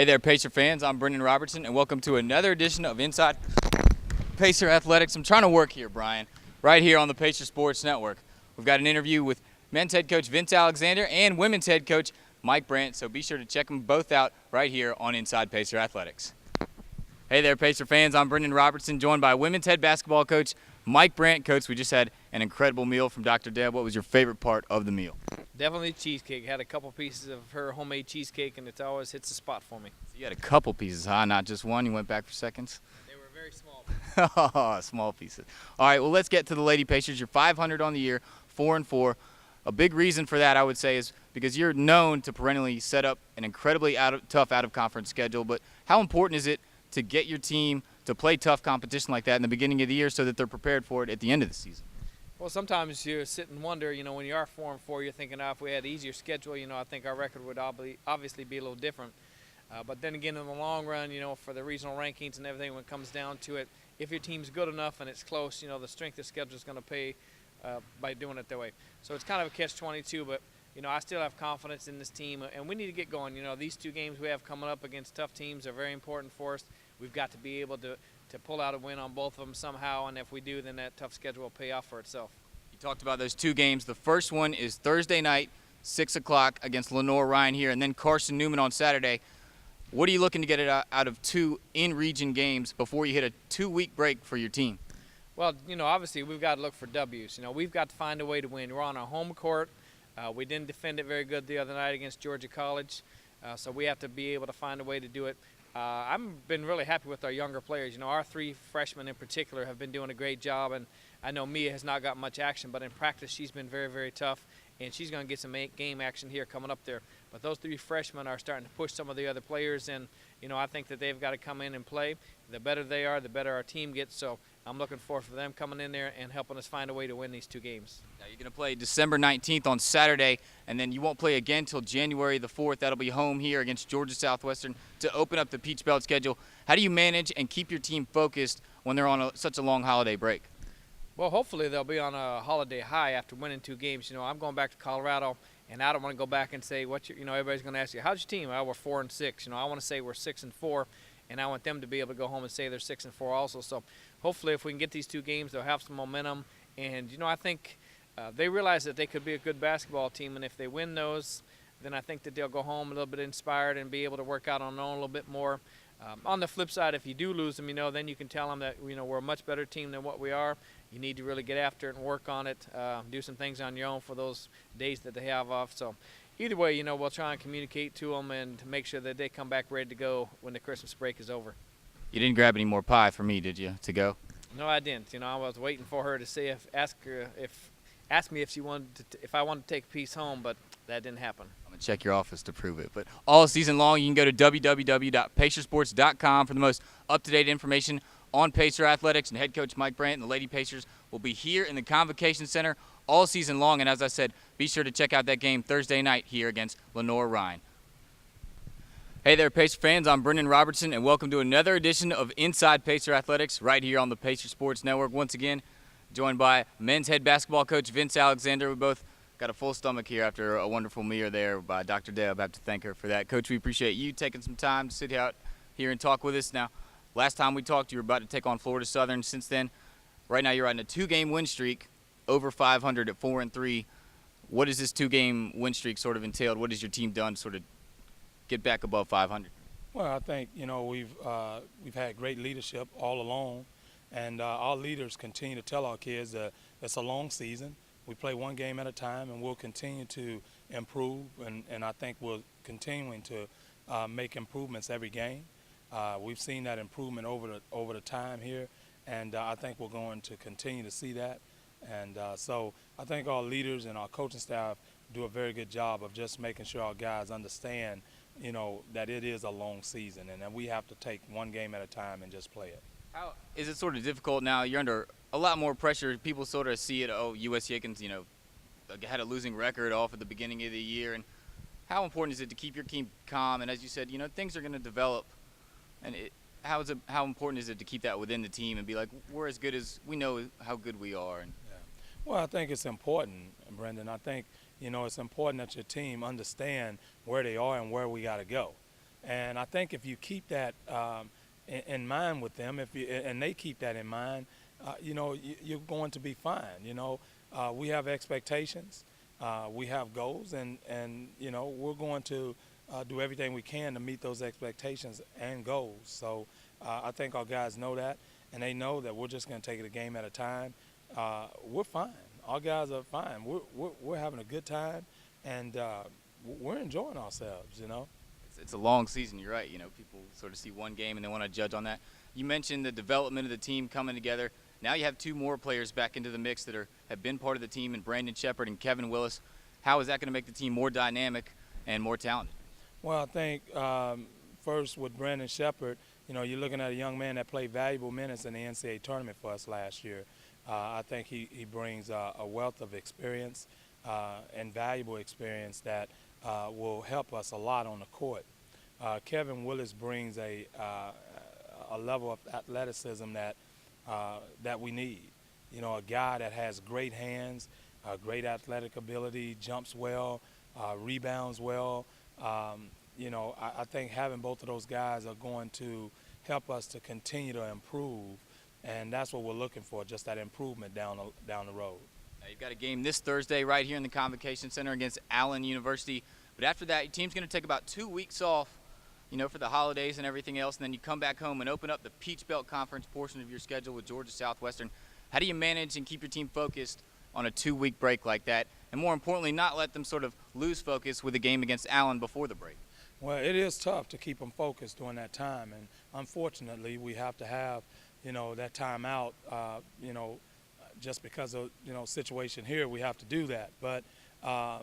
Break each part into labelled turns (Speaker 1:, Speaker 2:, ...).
Speaker 1: Hey there, Pacer fans. I'm Brandt Robertson, and welcome to another edition of Inside Pacer Athletics. I'm trying to work here, Brian, right here on the Pacer Sports Network. We've got an interview with men's head coach Vince Alexander and women's head coach Mike Brandt, so be sure to check them both out right here on Inside Pacer Athletics. Hey there, Pacer fans. I'm Brandt Robertson, joined by women's head basketball coach Mike Brandt. Coach, we just had an incredible meal from Dr. Deb. What was your favorite part of the meal?
Speaker 2: Definitely cheesecake. Had a couple pieces of her homemade cheesecake, and it always hits the spot for me.
Speaker 1: So you had a couple pieces, huh? Not just one? You went back for seconds?
Speaker 2: They were very small.
Speaker 1: Oh, small pieces. All right, well, let's get to the Lady Pacers. You're 500 on the year, 4-4. A big reason for that, I would say, is because you're known to perennially set up an incredibly tough out-of-conference schedule. But how important is it to get your team to play tough competition like that in the beginning of the year so that they're prepared for it at the end of the season?
Speaker 2: Well, sometimes you sit and wonder, when you are 4-4, you're thinking, if we had an easier schedule, I think our record would obviously be a little different. But then again, in the long run, for the regional rankings and everything, when it comes down to it, if your team's good enough and it's close, the strength of schedule is going to pay by doing it that way. So it's kind of a catch-22, but, I still have confidence in this team, and we need to get going. These two games we have coming up against tough teams are very important for us. We've got to be able to pull out a win on both of them somehow, and if we do, then that tough schedule will pay off for itself.
Speaker 1: You talked about those two games. The first one is Thursday night, 6 o'clock against Lenore-Ryan here, and then Carson Newman on Saturday. What are you looking to get out of two in-region games before you hit a 2-week break for your team?
Speaker 2: Well, obviously we've got to look for W's. We've got to find a way to win. We're on our home court. We didn't defend it very good the other night against Georgia College, so we have to be able to find a way to do it. I've been really happy with our younger players. Our three freshmen in particular have been doing a great job, and I know Mia has not got much action, but in practice she's been very, very tough, and she's going to get some game action here coming up there. But those three freshmen are starting to push some of the other players, and I think that they've got to come in and play. The better they are, the better our team gets, so I'm looking forward for them coming in there and helping us find a way to win these two games.
Speaker 1: Now you're going to play December 19th on Saturday, and then you won't play again until January the 4th. That'll be home here against Georgia Southwestern to open up the Peach Belt schedule. How do you manage and keep your team focused when they're on such a long holiday break?
Speaker 2: Well, hopefully they'll be on a holiday high after winning two games. I'm going back to Colorado, and I don't want to go back and say, everybody's going to ask you, how's your team? Well, we're 4-6. I want to say we're 6-4, and I want them to be able to go home and say they're 6-4 also. So hopefully if we can get these two games, they'll have some momentum. And, I think they realize that they could be a good basketball team, and if they win those, then I think that they'll go home a little bit inspired and be able to work out on their own a little bit more. On the flip side, if you do lose them, then you can tell them that, we're a much better team than what we are. You need to really get after it and work on it, do some things on your own for those days that they have off. So either way, we'll try and communicate to them and to make sure that they come back ready to go when the Christmas break is over.
Speaker 1: You didn't grab any more pie for me, did you, to go?
Speaker 2: No, I didn't. I was waiting for her to say ask me if I wanted to take a piece home, but that didn't happen.
Speaker 1: I'm going to check your office to prove it. But all season long, you can go to www.pacersports.com for the most up-to-date information on Pacer Athletics, and head coach Mike Brandt and the Lady Pacers will be here in the Convocation Center all season long. And as I said, be sure to check out that game Thursday night here against Lenore-Ryan. Hey there, Pacer fans. I'm Brandt Robertson, and welcome to another edition of Inside Pacer Athletics right here on the Pacer Sports Network. Once again, joined by men's head basketball coach Vince Alexander. We both got a full stomach here after a wonderful meal there by Dr. Deb. I have to thank her for that. Coach, we appreciate you taking some time to sit out here and talk with us. Now, last time we talked, you were about to take on Florida Southern. Since then, right now you're on a 2-game win streak, over 500 at 4-3. What does this 2-game win streak sort of entailed? What has your team done to sort of get back above 500?
Speaker 3: Well, I think, we've had great leadership all along, and our leaders continue to tell our kids that it's a long season. We play one game at a time, and we'll continue to improve, and I think we're continuing to make improvements every game. We've seen that improvement over the time here, and I think we're going to continue to see that. And so I think our leaders and our coaching staff do a very good job of just making sure our guys understand, that it is a long season and that we have to take one game at a time and just play it.
Speaker 1: How is it sort of difficult now? You're under a lot more pressure. People sort of see it, U.S. Yakins, had a losing record off at the beginning of the year. And how important is it to keep your team calm? And as you said, things are going to develop. And how important is it to keep that within the team and be like, we're as good as we know how good we are? And
Speaker 3: Well, I think it's important, Brendan. I think, it's important that your team understand where they are and where we got to go. And I think if you keep that in mind with them, and they keep that in mind, you're going to be fine. We have expectations, we have goals, and we're going to do everything we can to meet those expectations and goals. So I think our guys know that, and they know that we're just going to take it a game at a time. We're fine. Our guys are fine. We're having a good time, and we're enjoying ourselves.
Speaker 1: It's a long season. You're right. People sort of see one game and they want to judge on that. You mentioned the development of the team coming together. Now you have two more players back into the mix that have been part of the team, in Brandon Shepard and Kevin Willis. How is that going to make the team more dynamic and more talented?
Speaker 3: Well, I think first with Brandon Shepard, you're looking at a young man that played valuable minutes in the NCAA tournament for us last year. I think he brings a wealth of experience and valuable experience that will help us a lot on the court. Kevin Willis brings a level of athleticism that we need. A guy that has great hands, great athletic ability, jumps well, rebounds well. I think having both of those guys are going to help us to continue to improve, and that's what we're looking for, just that improvement down the road.
Speaker 1: Now you've got a game this Thursday right here in the Convocation Center against Allen University. But after that, your team's going to take about 2 weeks off, for the holidays and everything else, and then you come back home and open up the Peach Belt Conference portion of your schedule with Georgia Southwestern. How do you manage and keep your team focused on a 2-week break like that, and more importantly, not let them sort of lose focus with a game against Allen before the break?
Speaker 3: Well, it is tough to keep them focused during that time, and unfortunately, we have to have, that time out, just because of, situation here, we have to do that. But, I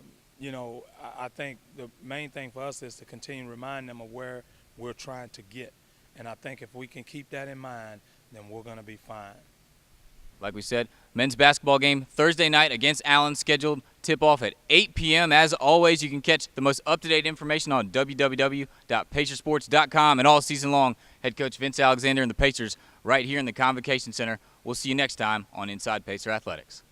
Speaker 3: think the main thing for us is to continue to remind them of where we're trying to get. And I think if we can keep that in mind, then we're going to be fine.
Speaker 1: Like we said, men's basketball game Thursday night against Allen, scheduled tip-off at 8 p.m. As always, you can catch the most up-to-date information on www.pacersports.com, and all season long, head coach Vince Alexander and the Pacers right here in the Convocation Center. We'll see you next time on Inside Pacer Athletics.